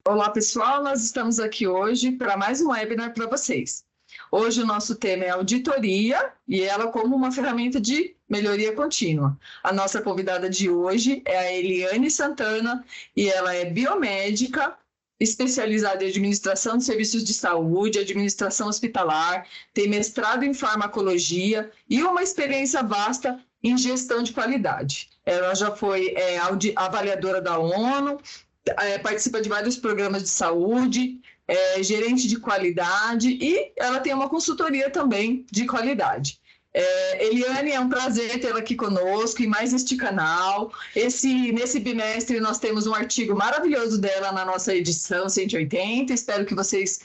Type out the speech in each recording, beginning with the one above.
Olá, pessoal, nós estamos aqui hoje para mais um webinar para vocês. Hoje o nosso tema é auditoria e ela como uma ferramenta de melhoria contínua. A nossa convidada de hoje é a Eliane Santana e ela é biomédica, especializada em administração de serviços de saúde, administração hospitalar, tem mestrado em farmacologia e uma experiência vasta em gestão de qualidade. Ela já foi avaliadora da ONU, participa de vários programas de saúde, gerente de qualidade e ela tem uma consultoria também de qualidade. Eliane, é um prazer tê-la aqui conosco e mais este canal. Nesse bimestre nós temos um artigo maravilhoso dela na nossa edição 180. Espero que vocês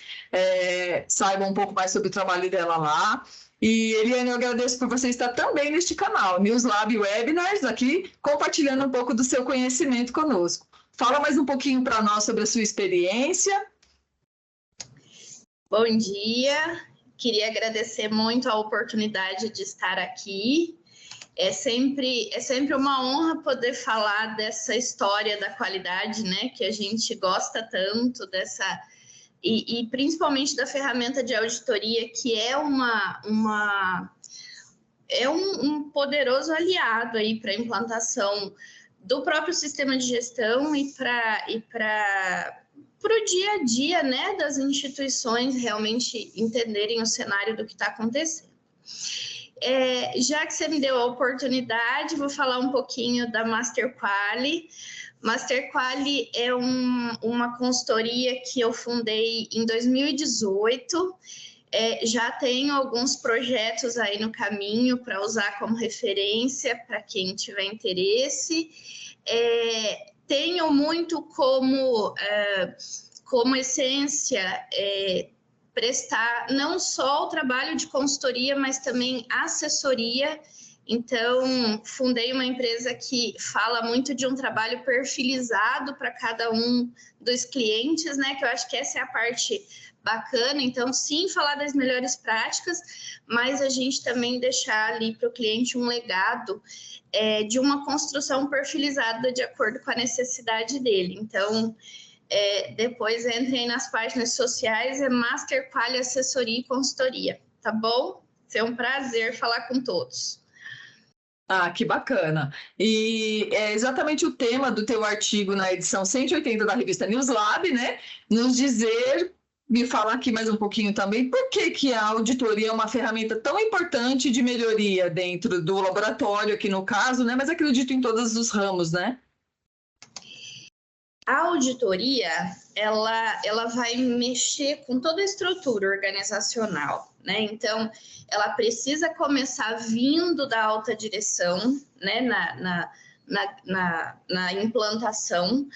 saibam um pouco mais sobre o trabalho dela lá. E, Eliane, eu agradeço por você estar também neste canal, NewsLab Webinars, aqui compartilhando um pouco do seu conhecimento conosco. Fala mais um pouquinho para nós sobre a sua experiência. Bom dia, queria agradecer muito a oportunidade de estar aqui. É sempre uma honra poder falar dessa história da qualidade, né? Que a gente gosta tanto dessa... E principalmente da ferramenta de auditoria, que é um poderoso aliado aí para a implantação do próprio sistema de gestão e para o dia a dia, né, das instituições realmente entenderem o cenário do que está acontecendo. Já que você me deu a oportunidade, vou falar um pouquinho da Master Quali. Master Quali é uma consultoria que eu fundei em 2018. Já tenho alguns projetos aí no caminho para usar como referência para quem tiver interesse. Tenho muito como essência prestar não só o trabalho de consultoria, mas também assessoria. Então, fundei uma empresa que fala muito de um trabalho perfilizado para cada um dos clientes, né? Que eu acho que essa é a parte bacana. Então, sim, falar das melhores práticas, mas a gente também deixar ali para o cliente um legado de uma construção perfilizada de acordo com a necessidade dele. Então, depois entrem nas páginas sociais, Master Quali Assessoria e Consultoria, tá bom? É um prazer falar com todos. Ah, que bacana. E é exatamente o tema do teu artigo na edição 180 da revista NewsLab, né? Me falar aqui mais um pouquinho também, por que a auditoria é uma ferramenta tão importante de melhoria dentro do laboratório, aqui no caso, né? Mas acredito em todos os ramos, né? A auditoria, ela vai mexer com toda a estrutura organizacional, né? Então, ela precisa começar vindo da alta direção, né? Na implantação.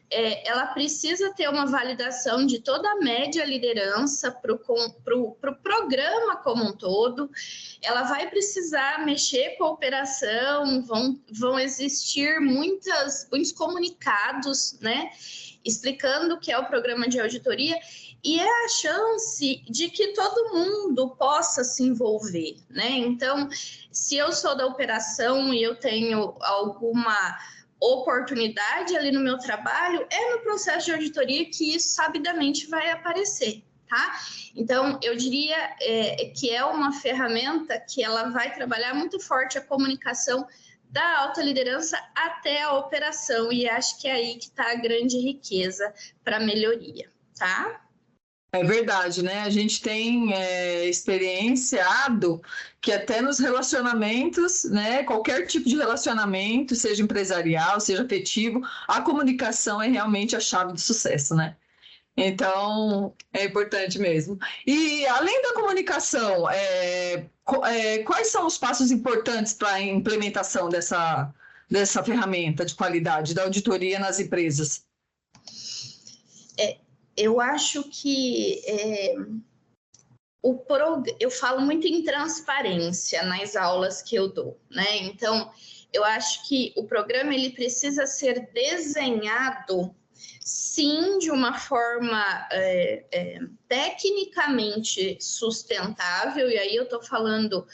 Ela precisa ter uma validação de toda a média liderança para o programa como um todo. Ela vai precisar mexer com a operação, vão existir muitos comunicados, né, explicando o que é o programa de auditoria, e é a chance de que todo mundo possa se envolver, né? Então, se eu sou da operação e eu tenho alguma oportunidade ali no meu trabalho, é no processo de auditoria que isso sabidamente vai aparecer, tá? Então, eu diria que é uma ferramenta que ela vai trabalhar muito forte a comunicação da alta liderança até a operação, e acho que é aí que está a grande riqueza para a melhoria, tá? É verdade, né? A gente tem experienciado que até nos relacionamentos, né? Qualquer tipo de relacionamento, seja empresarial, seja afetivo, a comunicação é realmente a chave do sucesso, né? Então, é importante mesmo. E além da comunicação, quais são os passos importantes para a implementação dessa ferramenta de qualidade, da auditoria nas empresas? Eu acho que eu falo muito em transparência nas aulas que eu dou, né? Então, eu acho que o programa ele precisa ser desenhado, sim, de uma forma tecnicamente sustentável, e aí eu estou falando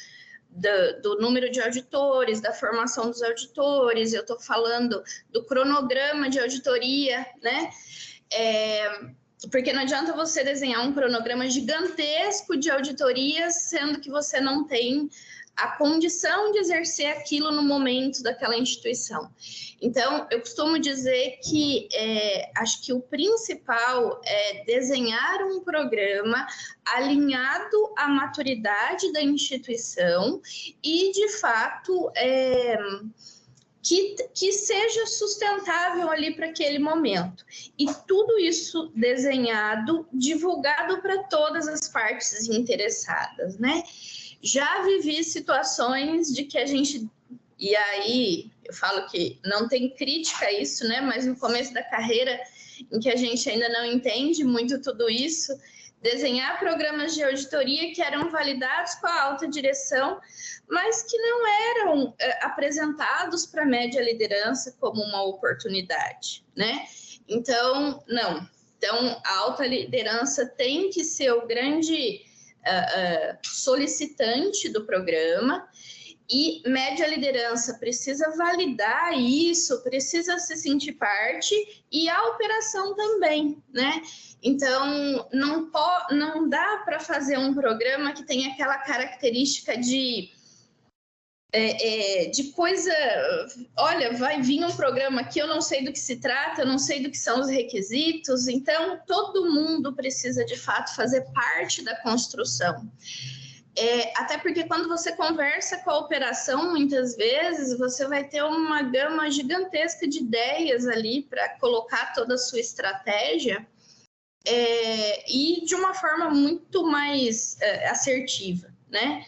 do número de auditores, da formação dos auditores, eu estou falando do cronograma de auditoria, né? Porque não adianta você desenhar um cronograma gigantesco de auditorias, sendo que você não tem a condição de exercer aquilo no momento daquela instituição. Então, eu costumo dizer que acho que o principal é desenhar um programa alinhado à maturidade da instituição e, de fato, que seja sustentável ali para aquele momento. E tudo isso desenhado, divulgado para todas as partes interessadas, né? Já vivi situações de que a gente... E aí, eu falo que não tem crítica a isso, né? Mas no começo da carreira, em que a gente ainda não entende muito tudo isso, desenhar programas de auditoria que eram validados com a alta direção, mas que não eram apresentados para a média liderança como uma oportunidade, né? Então, não. Então, a alta liderança tem que ser o grande solicitante do programa, e média liderança precisa validar isso, precisa se sentir parte, e a operação também, né? Então, não dá para fazer um programa que tem aquela característica de coisa... Olha, vai vir um programa aqui, eu não sei do que se trata, eu não sei do que são os requisitos, então todo mundo precisa, de fato, fazer parte da construção. Até porque quando você conversa com a operação, muitas vezes, você vai ter uma gama gigantesca de ideias ali para colocar toda a sua estratégia, e de uma forma muito mais assertiva, né?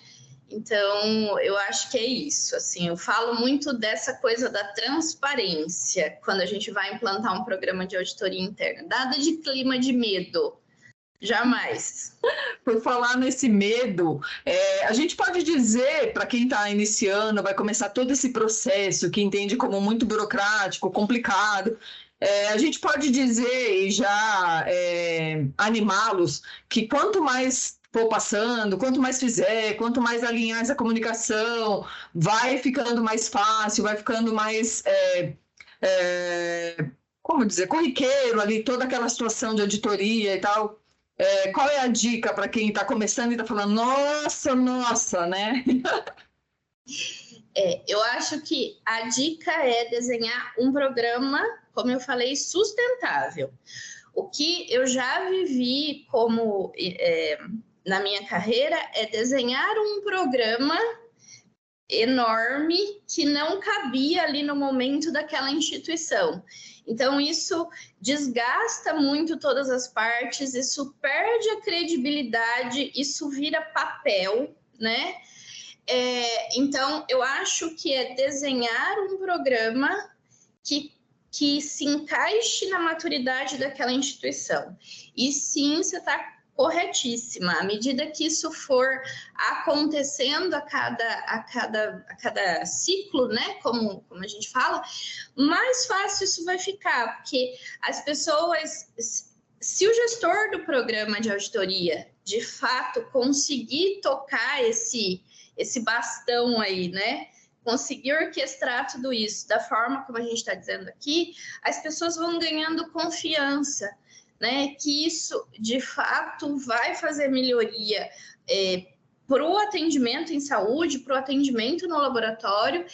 Então, eu acho que é isso, assim, eu falo muito dessa coisa da transparência quando a gente vai implantar um programa de auditoria interna. Nada de clima de medo, jamais. Por falar nesse medo, a gente pode dizer, para quem está iniciando, vai começar todo esse processo, que entende como muito burocrático, complicado, a gente pode dizer e já animá-los que quanto mais for passando, quanto mais fizer, quanto mais alinhar essa comunicação, vai ficando mais fácil, vai ficando mais, como dizer, corriqueiro ali, toda aquela situação de auditoria e tal. Qual é a dica para quem está começando e está falando, nossa, né? Eu acho que a dica é desenhar um programa, como eu falei, sustentável. O que eu já vivi como... na minha carreira, é desenhar um programa enorme que não cabia ali no momento daquela instituição. Então, isso desgasta muito todas as partes, isso perde a credibilidade, isso vira papel, né? Então, eu acho que é desenhar um programa que se encaixe na maturidade daquela instituição. E sim, você está corretíssima. À medida que isso for acontecendo a cada ciclo, né, como a gente fala, mais fácil isso vai ficar, porque as pessoas, se o gestor do programa de auditoria, de fato, conseguir tocar esse bastão aí, né, conseguir orquestrar tudo isso da forma como a gente está dizendo aqui, as pessoas vão ganhando confiança, né, que isso, de fato, vai fazer melhoria para o atendimento em saúde, para o atendimento no laboratório,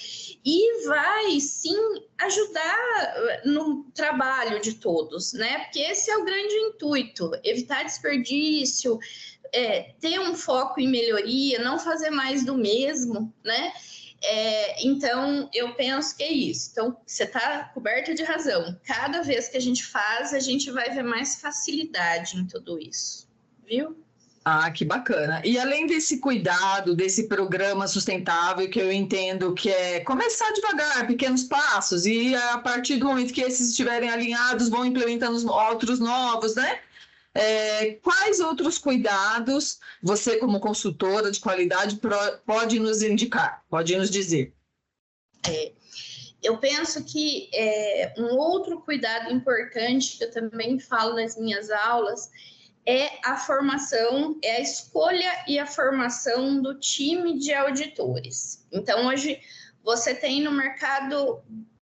e vai, sim, ajudar no trabalho de todos, né, porque esse é o grande intuito, evitar desperdício, ter um foco em melhoria, não fazer mais do mesmo, né. Então, eu penso que é isso. Então, você está coberta de razão. Cada vez que a gente faz, a gente vai ver mais facilidade em tudo isso, viu? Ah, que bacana. E além desse cuidado, desse programa sustentável, que eu entendo que é começar devagar, pequenos passos, e a partir do momento que esses estiverem alinhados, vão implementando outros novos, né? Quais outros cuidados você, como consultora de qualidade, pode nos indicar, pode nos dizer? Eu penso que um outro cuidado importante, que eu também falo nas minhas aulas, é a formação, a escolha e a formação do time de auditores. Então, hoje, você tem no mercado,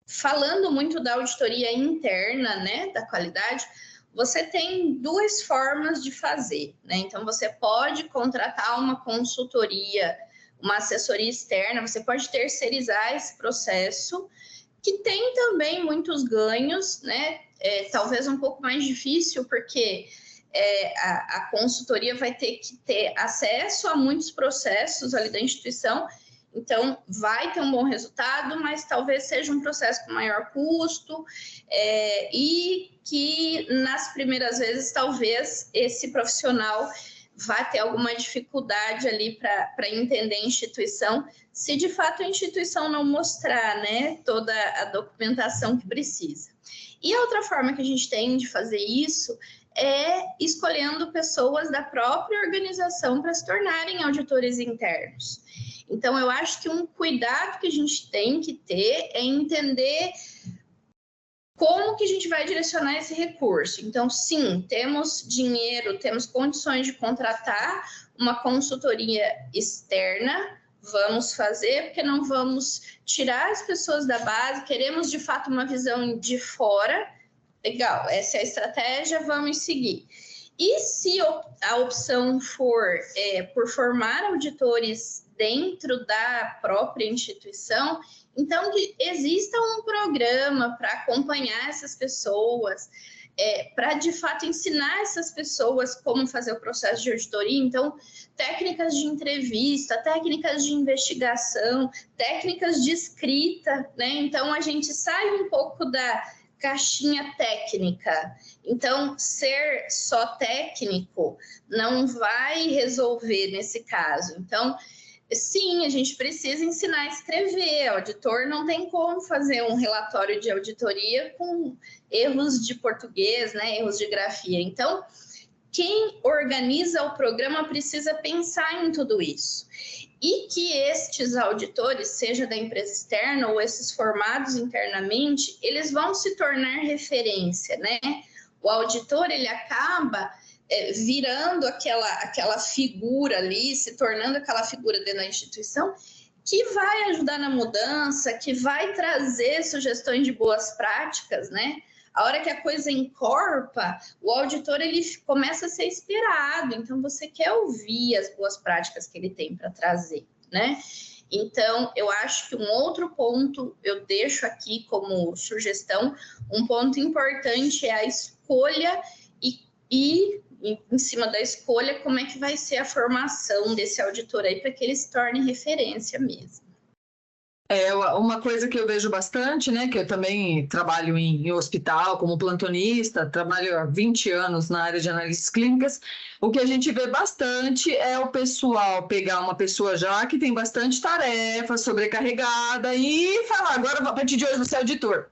falando muito da auditoria interna, né, da qualidade, você tem duas formas de fazer, né? Então, você pode contratar uma consultoria, uma assessoria externa, você pode terceirizar esse processo, que tem também muitos ganhos, né? Talvez um pouco mais difícil, porque a consultoria vai ter que ter acesso a muitos processos ali da instituição, então vai ter um bom resultado, mas talvez seja um processo com maior custo, e que nas primeiras vezes talvez esse profissional vai ter alguma dificuldade ali para entender a instituição, se de fato a instituição não mostrar, né, toda a documentação que precisa. E a outra forma que a gente tem de fazer isso é escolhendo pessoas da própria organização para se tornarem auditores internos. Então, eu acho que um cuidado que a gente tem que ter é entender como que a gente vai direcionar esse recurso. Então, sim, temos dinheiro, temos condições de contratar uma consultoria externa, vamos fazer, porque não vamos tirar as pessoas da base, queremos de fato uma visão de fora. Legal, essa é a estratégia, vamos seguir. E se a opção for por formar auditores dentro da própria instituição, então que exista um programa para acompanhar essas pessoas, para de fato ensinar essas pessoas como fazer o processo de auditoria. Então, técnicas de entrevista, técnicas de investigação, técnicas de escrita, né? Então, a gente sai um pouco da caixinha técnica. Então, ser só técnico não vai resolver nesse caso. Então, sim, a gente precisa ensinar a escrever. O auditor não tem como fazer um relatório de auditoria com erros de português, né, erros de grafia. Então, quem organiza o programa precisa pensar em tudo isso. E que estes auditores, seja da empresa externa ou esses formados internamente, eles vão se tornar referência, né? O auditor, ele acaba virando aquela figura ali, se tornando aquela figura dentro da instituição, que vai ajudar na mudança, que vai trazer sugestões de boas práticas, né? A hora que a coisa encorpa, o auditor ele começa a ser esperado, então você quer ouvir as boas práticas que ele tem para trazer, né? Então, eu acho que um outro ponto, eu deixo aqui como sugestão, um ponto importante é a escolha e em cima da escolha, como é que vai ser a formação desse auditor aí para que ele se torne referência mesmo. Uma coisa que eu vejo bastante, né, que eu também trabalho em hospital como plantonista, trabalho há 20 anos na área de análises clínicas, o que a gente vê bastante é o pessoal pegar uma pessoa já que tem bastante tarefa, sobrecarregada e falar, agora a partir de hoje você é auditor.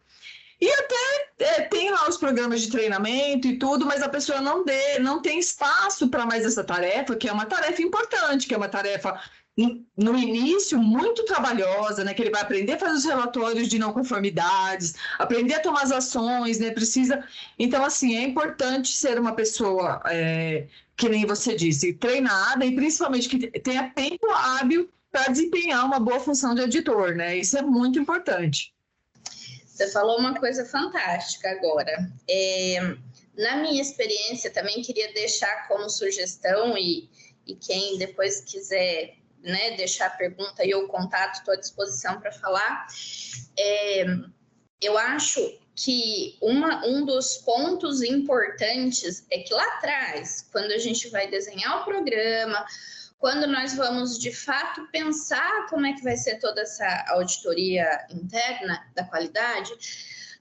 E até tem lá os programas de treinamento e tudo, mas a pessoa não tem espaço para mais essa tarefa, que é uma tarefa importante, que é uma tarefa no início muito trabalhosa, né? Que ele vai aprender a fazer os relatórios de não conformidades, aprender a tomar as ações, né? Precisa. Então, assim, é importante ser uma pessoa, que nem você disse, treinada e principalmente que tenha tempo hábil para desempenhar uma boa função de auditor, né? Isso é muito importante. Você falou uma coisa fantástica agora. Na minha experiência, também queria deixar como sugestão, e quem depois quiser, né, deixar a pergunta e o contato, estou à disposição para falar. Eu acho que um dos pontos importantes é que lá atrás, quando a gente vai desenhar o programa, quando nós vamos, de fato, pensar como é que vai ser toda essa auditoria interna da qualidade,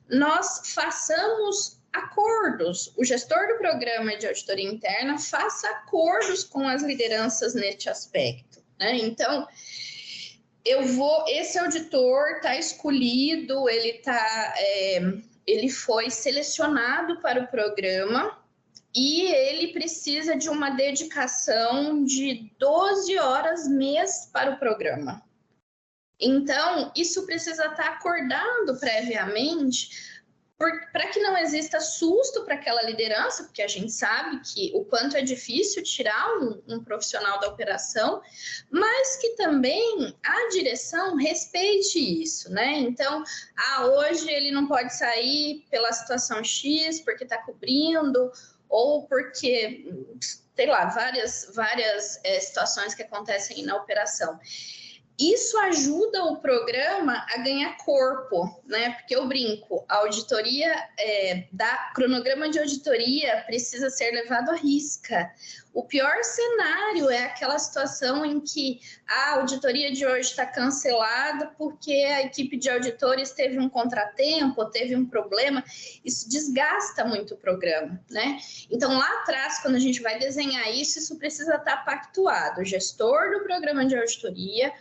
nós façamos acordos. O gestor do programa de auditoria interna faça acordos com as lideranças neste aspecto, né? Então, esse auditor está escolhido, ele foi selecionado para o programa, e ele precisa de uma dedicação de 12 horas mês para o programa. Então, isso precisa estar acordado previamente, para que não exista susto para aquela liderança, porque a gente sabe que o quanto é difícil tirar um profissional da operação, mas que também a direção respeite isso, né? Então, hoje ele não pode sair pela situação X, porque está cobrindo, ou porque, sei lá, várias situações que acontecem na operação. Isso ajuda o programa a ganhar corpo, né? Porque eu brinco, a auditoria, cronograma de auditoria precisa ser levado à risca. O pior cenário é aquela situação em que a auditoria de hoje está cancelada porque a equipe de auditores teve um contratempo, teve um problema. Isso desgasta muito o programa, né? Então, lá atrás, quando a gente vai desenhar isso precisa estar pactuado. O gestor do programa de auditoria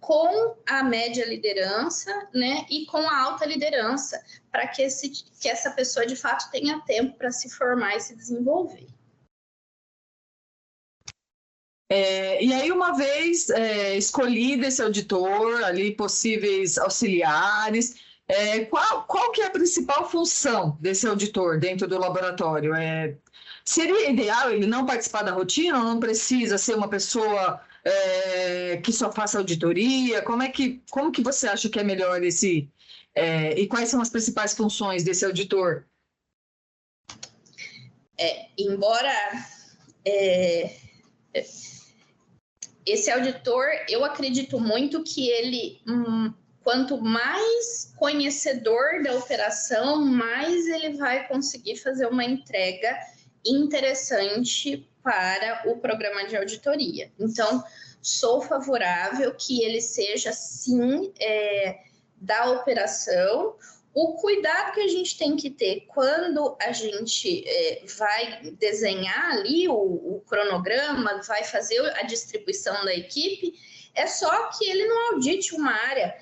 com a média liderança, né, e com a alta liderança, para que essa pessoa, de fato, tenha tempo para se formar e se desenvolver. E aí, uma vez escolhido esse auditor, ali possíveis auxiliares, qual que é a principal função desse auditor dentro do laboratório? Seria ideal ele não participar da rotina, ou não precisa ser uma pessoa que só faça auditoria? Como que você acha que é melhor e quais são as principais funções desse auditor? Embora esse auditor, eu acredito muito que ele, quanto mais conhecedor da operação, mais ele vai conseguir fazer uma entrega interessante para o programa de auditoria. Então, sou favorável que ele seja, sim, da operação. O cuidado que a gente tem que ter quando a gente vai desenhar ali o cronograma, vai fazer a distribuição da equipe, é só que ele não audite uma área.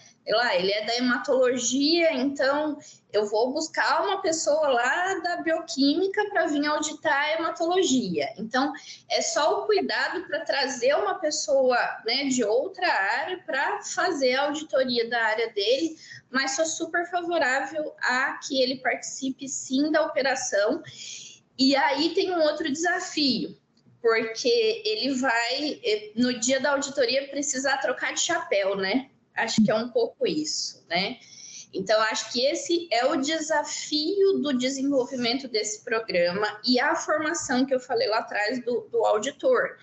Ele é da hematologia, então eu vou buscar uma pessoa lá da bioquímica para vir auditar a hematologia. Então, é só o cuidado para trazer uma pessoa, né, de outra área para fazer a auditoria da área dele, mas sou super favorável a que ele participe sim da operação. E aí tem um outro desafio, porque ele vai, no dia da auditoria, precisar trocar de chapéu, né? Acho que é um pouco isso, né? Então, acho que esse é o desafio do desenvolvimento desse programa e a formação que eu falei lá atrás do auditor.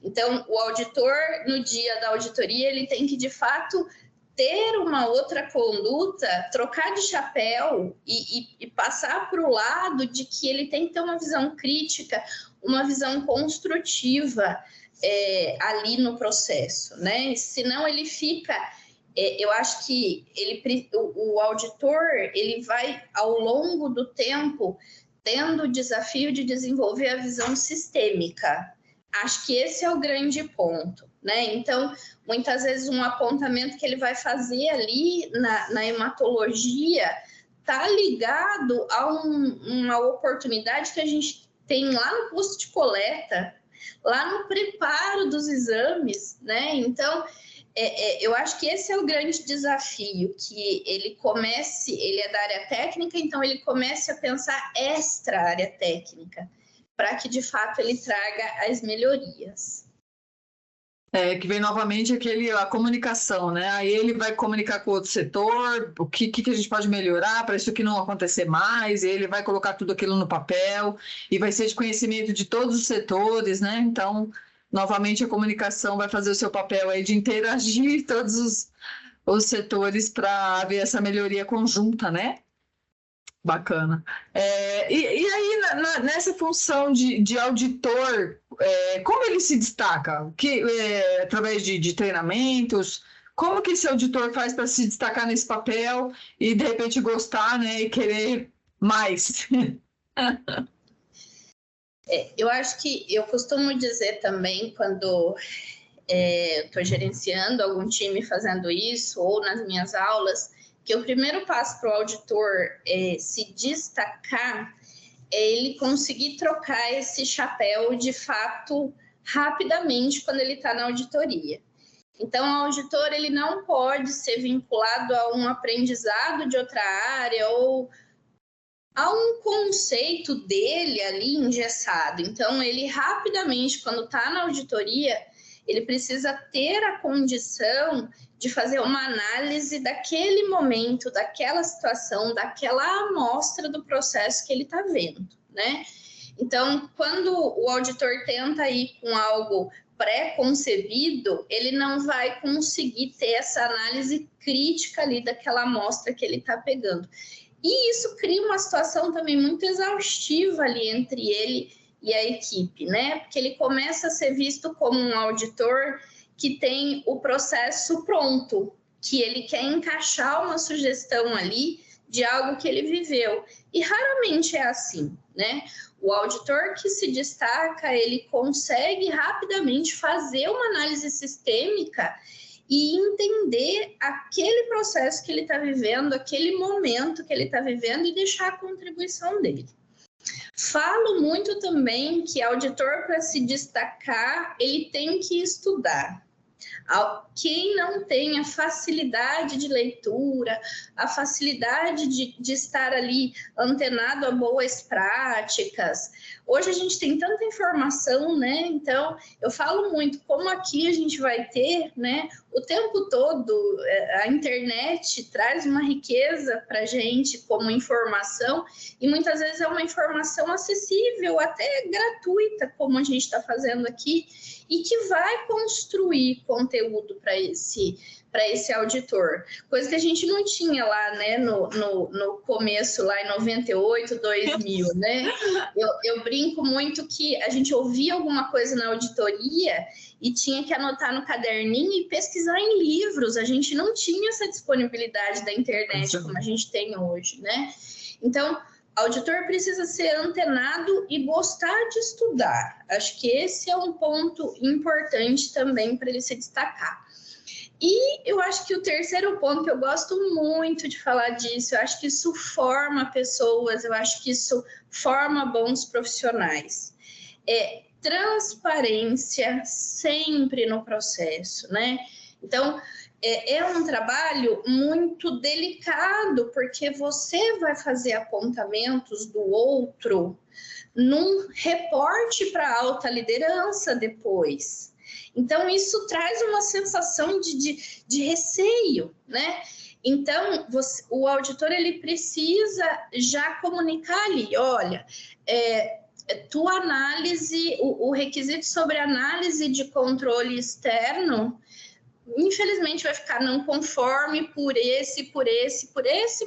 Então, o auditor, no dia da auditoria, ele tem que, de fato, ter uma outra conduta, trocar de chapéu e passar para o lado de que ele tem que ter uma visão crítica, uma visão construtiva ali no processo, né? Senão ele fica... eu acho que o auditor ele vai, ao longo do tempo, tendo o desafio de desenvolver a visão sistêmica. Acho que esse é o grande ponto, né? Então, muitas vezes um apontamento que ele vai fazer ali na hematologia está ligado a uma oportunidade que a gente tem lá no posto de coleta, lá no preparo dos exames, né? Então, eu acho que esse é o grande desafio, que ele é da área técnica, então ele comece a pensar extra área técnica, para que de fato ele traga as melhorias. Que vem novamente a comunicação, né? Aí ele vai comunicar com o outro setor, o que a gente pode melhorar para isso aqui não acontecer mais, e ele vai colocar tudo aquilo no papel, e vai ser de conhecimento de todos os setores, né? Então, novamente, a comunicação vai fazer o seu papel aí de interagir todos os setores para ver essa melhoria conjunta, né? Bacana. E aí, nessa função de auditor, como ele se destaca? Através de treinamentos? Como que esse auditor faz para se destacar nesse papel e, de repente, gostar, né, e querer mais? Eu acho que eu costumo dizer também, quando estou gerenciando algum time fazendo isso, ou nas minhas aulas, que o primeiro passo para o auditor se destacar é ele conseguir trocar esse chapéu de fato rapidamente quando ele está na auditoria. Então, o auditor ele não pode ser vinculado a um aprendizado de outra área ou há um conceito dele ali engessado. Então, ele rapidamente, quando está na auditoria, ele precisa ter a condição de fazer uma análise daquele momento, daquela situação, daquela amostra do processo que ele está vendo, né? Então, quando o auditor tenta ir com algo pré-concebido, ele não vai conseguir ter essa análise crítica ali daquela amostra que ele está pegando. E isso cria uma situação também muito exaustiva ali entre ele e a equipe, né? Porque ele começa a ser visto como um auditor que tem o processo pronto, que ele quer encaixar uma sugestão ali de algo que ele viveu. E raramente é assim, né? O auditor que se destaca, ele consegue rapidamente fazer uma análise sistêmica e entender aquele processo que ele está vivendo, aquele momento que ele está vivendo e deixar a contribuição dele. Falo muito também que auditor, para se destacar, ele tem que estudar. Quem não tem a facilidade de leitura, a facilidade de estar ali antenado a boas práticas. Hoje a gente tem tanta informação, né? Então, eu falo muito como aqui a gente vai ter, né? O tempo todo, a internet traz uma riqueza para a gente como informação e muitas vezes é uma informação acessível, até gratuita, como a gente está fazendo aqui, e que vai construir conteúdo para esse auditor. Coisa que a gente não tinha lá, né, no começo, lá em 98, 2000, né? Eu brinco muito que a gente ouvia alguma coisa na auditoria e tinha que anotar no caderninho e pesquisar em livros. A gente não tinha essa disponibilidade da internet como a gente tem hoje, né? Então, auditor precisa ser antenado e gostar de estudar. Acho que esse é um ponto importante também para ele se destacar. E eu acho que o terceiro ponto, que eu gosto muito de falar disso, eu acho que isso forma pessoas, eu acho que isso forma bons profissionais. É transparência sempre no processo, né? Então, é um trabalho muito delicado, porque você vai fazer apontamentos do outro num reporte para a alta liderança depois. Então, isso traz uma sensação de receio, né? Então, o auditor, ele precisa já comunicar ali, olha, tua análise, o requisito sobre análise de controle externo, infelizmente vai ficar não conforme por esse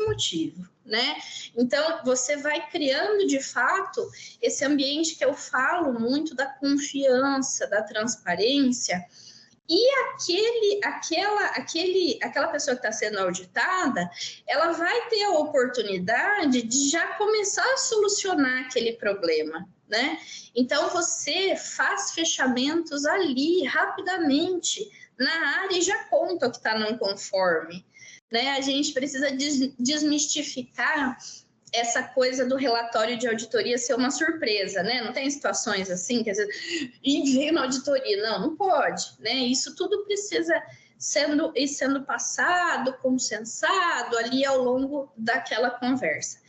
motivo, né? Então, você vai criando, de fato, esse ambiente que eu falo muito da confiança, da transparência, e aquela pessoa que está sendo auditada, ela vai ter a oportunidade de já começar a solucionar aquele problema, né? Então, você faz fechamentos ali, rapidamente, na área e já conta o que está não conforme, né? A gente precisa desmistificar essa coisa do relatório de auditoria ser uma surpresa, né? Não tem situações assim, quer dizer, e veio na auditoria. Não pode, né? Isso tudo precisa ir sendo passado, consensado ali ao longo daquela conversa.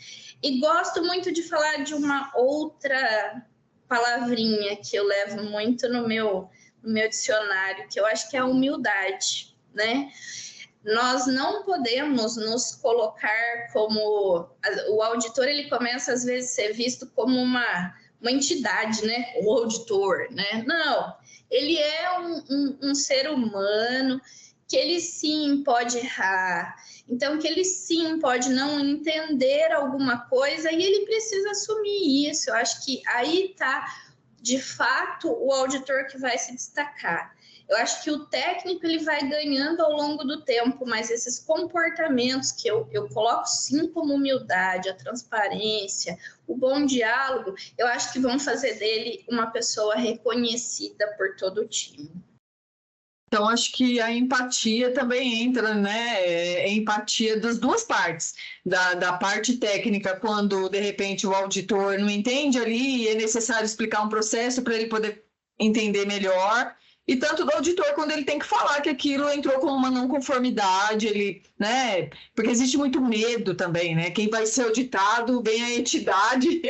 E gosto muito de falar de uma outra palavrinha que eu levo muito no meu dicionário, que eu acho que é a humildade, né? Nós não podemos nos colocar como... O auditor, ele começa, às vezes, a ser visto como uma entidade, né? O auditor, né? Não, ele é um ser humano, que ele sim pode errar, então que ele sim pode não entender alguma coisa e ele precisa assumir isso. Eu acho que aí está, de fato, o auditor que vai se destacar. Eu acho que o técnico ele vai ganhando ao longo do tempo, mas esses comportamentos que eu coloco sim como humildade, a transparência, o bom diálogo, eu acho que vão fazer dele uma pessoa reconhecida por todo o time. Então, acho que a empatia também entra, né? É empatia das duas partes. Da parte técnica, quando, de repente, o auditor não entende ali e é necessário explicar um processo para ele poder entender melhor. e tanto do auditor quando ele tem que falar que aquilo entrou como uma não conformidade, ele, né? Porque existe muito medo também, né? Quem vai ser auditado vem a entidade,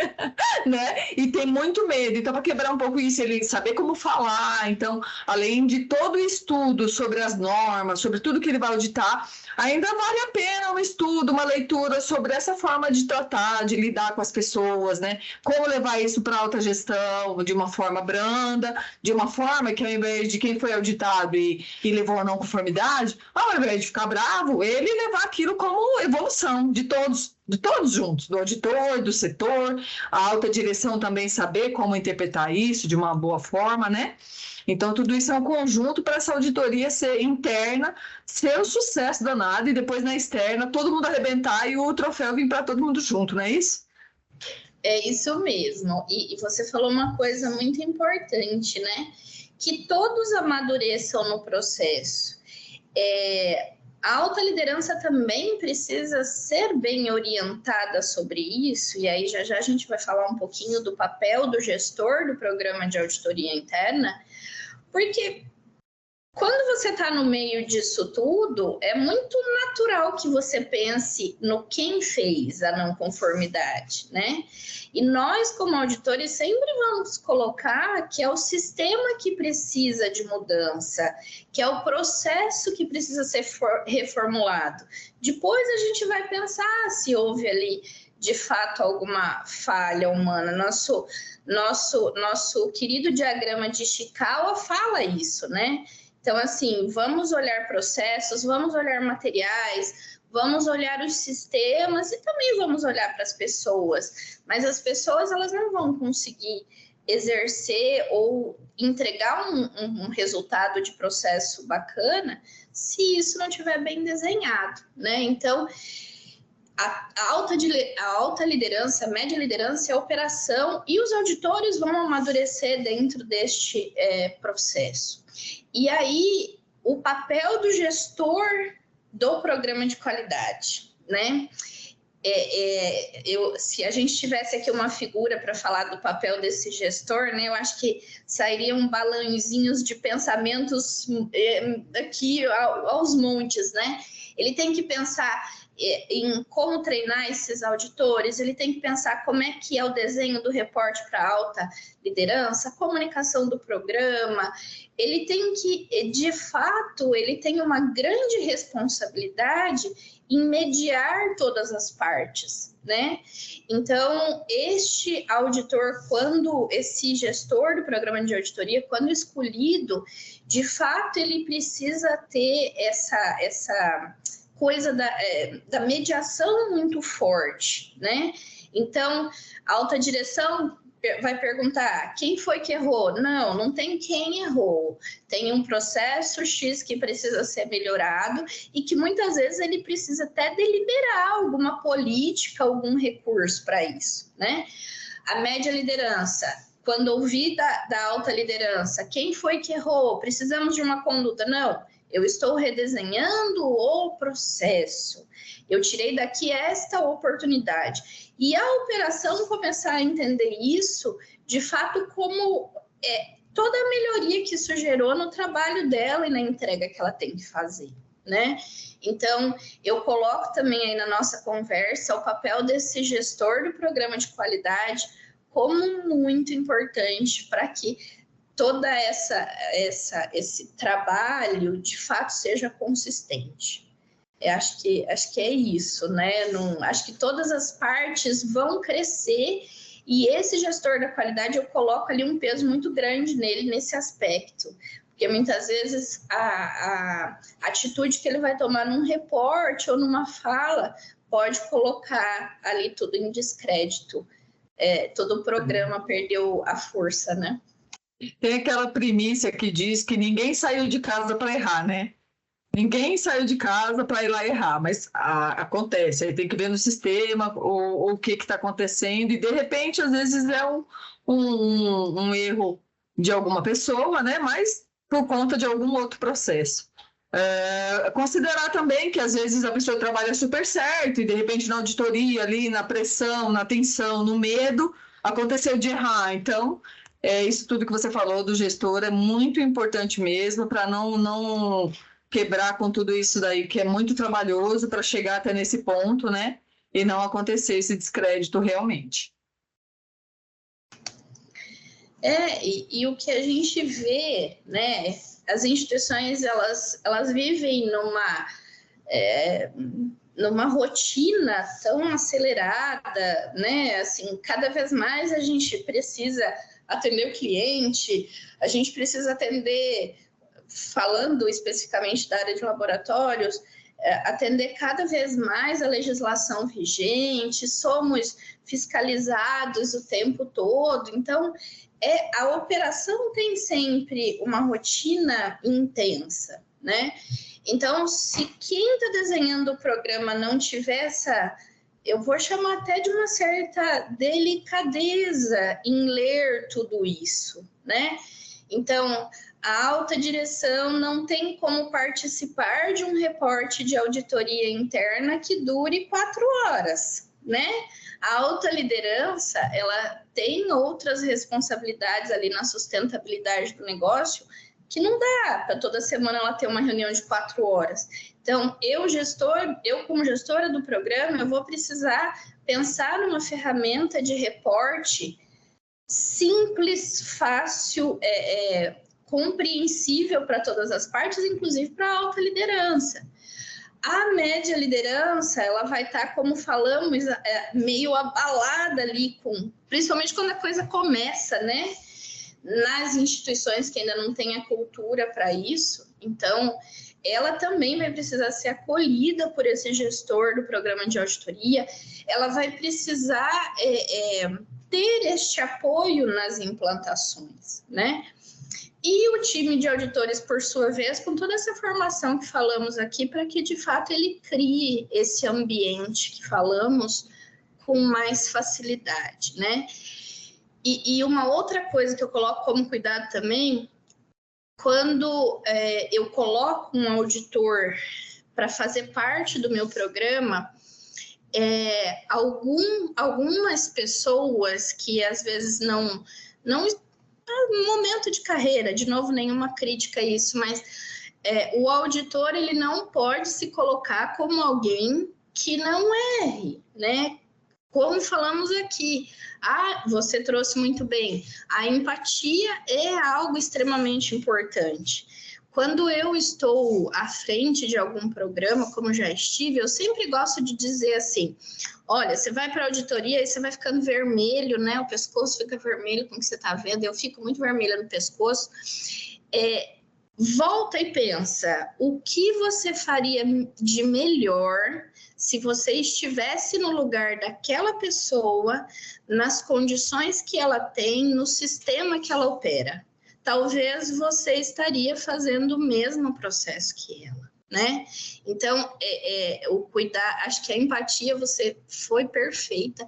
né? E tem muito medo. Então, para quebrar um pouco isso, ele saber como falar. Então, além de todo o estudo sobre as normas, sobre tudo que ele vai auditar, ainda vale a pena um estudo, uma leitura sobre essa forma de tratar, de lidar com as pessoas, né? Como levar isso para a alta gestão de uma forma branda, de uma forma que, ao invés de quem foi auditado e levou a não conformidade, ao invés de ficar bravo, ele levar aquilo como evolução de todos juntos, do auditor, do setor, a alta direção também saber como interpretar isso de uma boa forma, né? Então, tudo isso é um conjunto para essa auditoria ser interna, ser um sucesso danado, e depois na externa todo mundo arrebentar e o troféu vir para todo mundo junto, não é isso? É isso mesmo. E você falou uma coisa muito importante, né? Que todos amadureçam no processo. A alta liderança também precisa ser bem orientada sobre isso, e aí já a gente vai falar um pouquinho do papel do gestor do programa de auditoria interna, porque quando você está no meio disso tudo, é muito natural que você pense no quem fez a não conformidade, né? E nós, como auditores, sempre vamos colocar que é o sistema que precisa de mudança, que é o processo que precisa ser reformulado. Depois a gente vai pensar se houve ali, de fato, alguma falha humana. Nosso querido diagrama de Ishikawa fala isso, né? Então, assim, vamos olhar processos, vamos olhar materiais, vamos olhar os sistemas e também vamos olhar para as pessoas. Mas as pessoas, elas não vão conseguir exercer ou entregar um resultado de processo bacana se isso não estiver bem desenhado, né? Então, a alta liderança, a média liderança e a operação, e os auditores vão amadurecer dentro deste processo. E aí, o papel do gestor do programa de qualidade, né? Se a gente tivesse aqui uma figura para falar do papel desse gestor, né, eu acho que sairiam balãozinhos de pensamentos aqui aos montes, né? Ele tem que pensar em como treinar esses auditores, ele tem que pensar como é que é o desenho do reporte para alta liderança, a comunicação do programa, ele tem que, de fato, ele tem uma grande responsabilidade em mediar todas as partes, né? Então, este auditor, esse gestor do programa de auditoria, quando escolhido, de fato, ele precisa ter essa coisa da mediação muito forte, né? Então, a alta direção vai perguntar, quem foi que errou? Não tem quem errou. Tem um processo X que precisa ser melhorado e que muitas vezes ele precisa até deliberar alguma política, algum recurso para isso, né? A média liderança, quando ouvir da alta liderança, quem foi que errou? Precisamos de uma conduta? Não. Eu estou redesenhando o processo. Eu tirei daqui esta oportunidade. E a operação começar a entender isso, de fato, como toda a melhoria que isso gerou no trabalho dela e na entrega que ela tem que fazer, né? Então, eu coloco também aí na nossa conversa o papel desse gestor do programa de qualidade como muito importante para que toda esse trabalho, de fato, seja consistente. Acho que é isso, né? Acho que todas as partes vão crescer e esse gestor da qualidade, eu coloco ali um peso muito grande nele, nesse aspecto. Porque muitas vezes a atitude que ele vai tomar num reporte ou numa fala pode colocar ali tudo em descrédito. Todo o programa perdeu a força, né? Tem aquela premissa que diz que ninguém saiu de casa para errar, né? Ninguém saiu de casa para ir lá errar, mas acontece. Aí tem que ver no sistema o que está acontecendo, e de repente, às vezes, é um erro de alguma pessoa, né? Mas por conta de algum outro processo. Considerar também que, às vezes, a pessoa trabalha super certo e, de repente, na auditoria, ali, na pressão, na tensão, no medo, aconteceu de errar. Então, Isso tudo que você falou do gestor é muito importante mesmo, para não quebrar com tudo isso daí, que é muito trabalhoso para chegar até nesse ponto, né? E não acontecer esse descrédito realmente. E o que a gente vê, né? As instituições, elas vivem numa rotina tão acelerada, né? Assim, cada vez mais a gente precisa atender o cliente, a gente precisa atender, falando especificamente da área de laboratórios, atender cada vez mais a legislação vigente, somos fiscalizados o tempo todo, então a operação tem sempre uma rotina intensa, né? Então, se quem está desenhando o programa não tiver essa, eu vou chamar até de uma certa delicadeza em ler tudo isso, né? Então, a alta direção não tem como participar de um reporte de auditoria interna que dure 4 horas, né? A alta liderança, ela tem outras responsabilidades ali na sustentabilidade do negócio que não dá para toda semana ela ter uma reunião de 4 horas. Então, eu como gestora do programa, eu vou precisar pensar numa ferramenta de reporte simples, fácil, compreensível para todas as partes, inclusive para a alta liderança. A média liderança, ela vai estar, como falamos, meio abalada ali, principalmente quando a coisa começa, né? Nas instituições que ainda não têm a cultura para isso. Então, ela também vai precisar ser acolhida por esse gestor do programa de auditoria, ela vai precisar ter este apoio nas implantações, né? E o time de auditores, por sua vez, com toda essa formação que falamos aqui, para que, de fato, ele crie esse ambiente que falamos com mais facilidade, né? E uma outra coisa que eu coloco como cuidado também, quando eu coloco um auditor para fazer parte do meu programa, algumas pessoas que, às vezes, não momento de carreira, de novo, nenhuma crítica a isso, mas o auditor, ele não pode se colocar como alguém que não erre, né? Como falamos aqui, você trouxe muito bem, a empatia é algo extremamente importante. Quando eu estou à frente de algum programa, como já estive, eu sempre gosto de dizer assim, olha, você vai para a auditoria e você vai ficando vermelho, né? O pescoço fica vermelho com o que você está vendo, eu fico muito vermelha no pescoço. Volta e pensa, o que você faria de melhor se você estivesse no lugar daquela pessoa, nas condições que ela tem, no sistema que ela opera? Talvez você estaria fazendo o mesmo processo que ela, né? Então, o cuidar, acho que a empatia, você foi perfeita,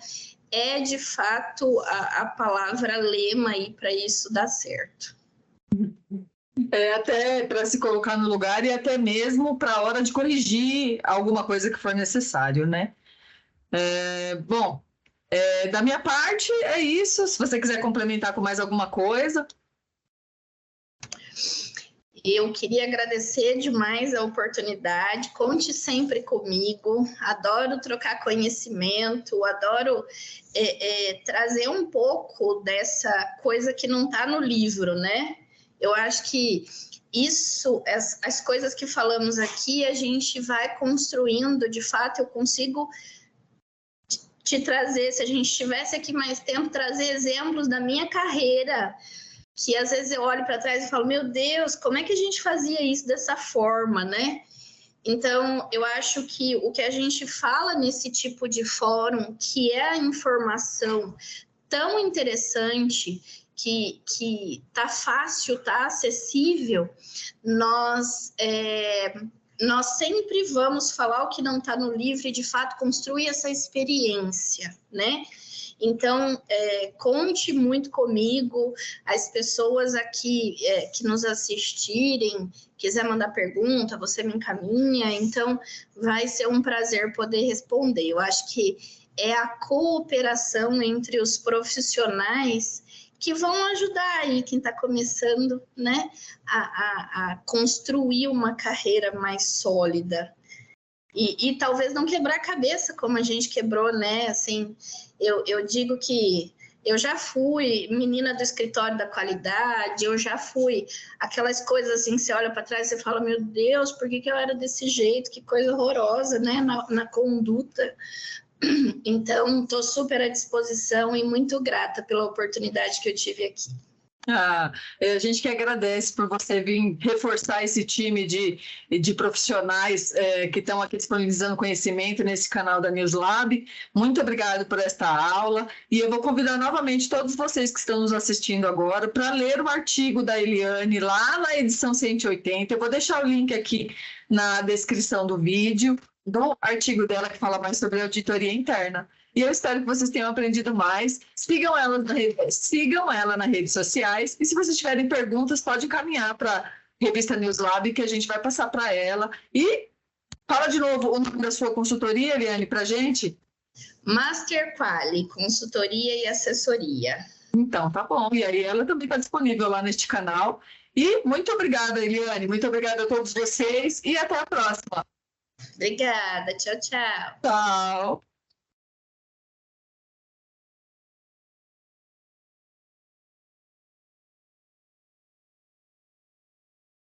é de fato a palavra lema aí para isso dar certo. Até para se colocar no lugar e até mesmo para a hora de corrigir alguma coisa que for necessário, né? Bom, da minha parte é isso. Se você quiser complementar com mais alguma coisa. Eu queria agradecer demais a oportunidade, conte sempre comigo, adoro trocar conhecimento, adoro trazer um pouco dessa coisa que não está no livro, né? Eu acho que as coisas que falamos aqui, a gente vai construindo, de fato, eu consigo te trazer, se a gente tivesse aqui mais tempo, trazer exemplos da minha carreira, que às vezes eu olho para trás e falo, meu Deus, como é que a gente fazia isso dessa forma, né? Então, eu acho que o que a gente fala nesse tipo de fórum, que é a informação tão interessante, que tá fácil, tá acessível, nós sempre vamos falar o que não está no livro e, de fato, construir essa experiência, né? Então, conte muito comigo, as pessoas aqui que nos assistirem, quiser mandar pergunta, você me encaminha, então vai ser um prazer poder responder. Eu acho que é a cooperação entre os profissionais que vão ajudar aí quem está começando, né, a construir uma carreira mais sólida. E talvez não quebrar a cabeça como a gente quebrou, né? Assim, eu digo que eu já fui menina do escritório da qualidade, eu já fui aquelas coisas assim que você olha para trás e você fala, meu Deus, por que eu era desse jeito? Que coisa horrorosa, né? Na conduta. Então, estou super à disposição e muito grata pela oportunidade que eu tive aqui. A gente que agradece por você vir reforçar esse time de profissionais que estão aqui disponibilizando conhecimento nesse canal da NewsLab. Muito obrigada por esta aula e eu vou convidar novamente todos vocês que estão nos assistindo agora para ler o artigo da Eliane lá na edição 180. Eu vou deixar o link aqui na descrição do vídeo, do artigo dela que fala mais sobre auditoria interna. E eu espero que vocês tenham aprendido mais. Sigam ela nas redes sociais. E se vocês tiverem perguntas, pode encaminhar para a revista NewsLab, que a gente vai passar para ela. E fala de novo o nome da sua consultoria, Eliane, para a gente. Master Quali, consultoria e assessoria. Então, tá bom. E aí ela também está disponível lá neste canal. E muito obrigada, Eliane. Muito obrigada a todos vocês. E até a próxima. Obrigada. Tchau, tchau. Tchau.